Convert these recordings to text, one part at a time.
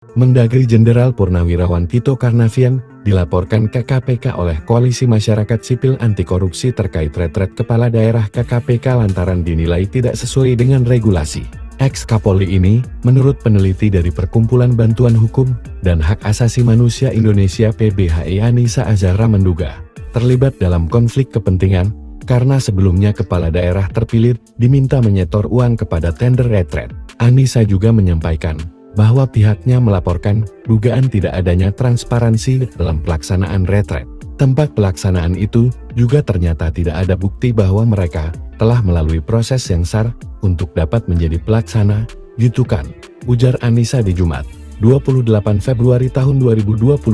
Mendagri Jenderal Purnawirawan Tito Karnavian dilaporkan ke KPK oleh Koalisi Masyarakat Sipil Anti Korupsi terkait retret kepala daerah ke KPK lantaran dinilai tidak sesuai dengan regulasi. Ex-Kapolri ini, menurut peneliti dari Perkumpulan Bantuan Hukum dan Hak Asasi Manusia Indonesia PBHI Anissa Azhara menduga terlibat dalam konflik kepentingan karena sebelumnya kepala daerah terpilih diminta menyetor uang kepada tender retret. Anissa juga menyampaikan bahwa pihaknya melaporkan dugaan tidak adanya transparansi dalam pelaksanaan retret. Tempat pelaksanaan itu juga ternyata tidak ada bukti bahwa mereka telah melalui proses yang sah untuk dapat menjadi pelaksana, gitu kan, ujar Anissa di Jumat, 28 Februari tahun 2025.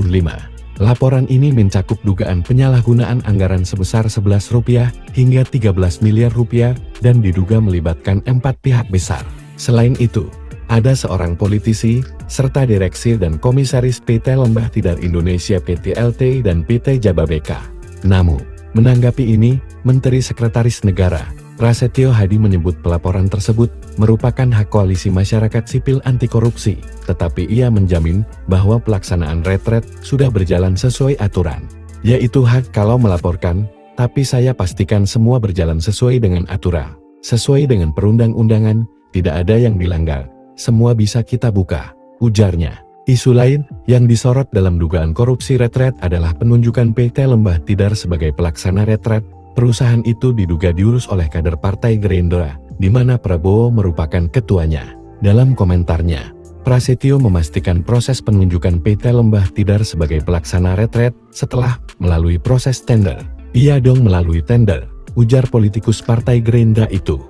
Laporan ini mencakup dugaan penyalahgunaan anggaran sebesar Rp11 hingga Rp13 miliar dan diduga melibatkan 4 pihak besar. Selain itu, ada seorang politisi, serta direksi dan komisaris PT Lembah Tidar Indonesia PT LT dan PT Jababeka. Namun, menanggapi ini, Menteri Sekretaris Negara, Prasetyo Hadi menyebut pelaporan tersebut merupakan hak Koalisi Masyarakat Sipil Anti Korupsi, tetapi ia menjamin bahwa pelaksanaan retret sudah berjalan sesuai aturan. Yaitu hak kalau melaporkan, tapi saya pastikan semua berjalan sesuai dengan aturan. Sesuai dengan perundang-undangan, tidak ada yang dilanggar. Semua bisa kita buka, ujarnya. Isu lain yang disorot dalam dugaan korupsi retret adalah penunjukan PT Lembah Tidar sebagai pelaksana retret. Perusahaan itu diduga diurus oleh kader Partai Gerindra, di mana Prabowo merupakan ketuanya. Dalam komentarnya, Prasetyo memastikan proses penunjukan PT Lembah Tidar sebagai pelaksana retret setelah melalui proses tender. Iya dong melalui tender, ujar politikus Partai Gerindra itu.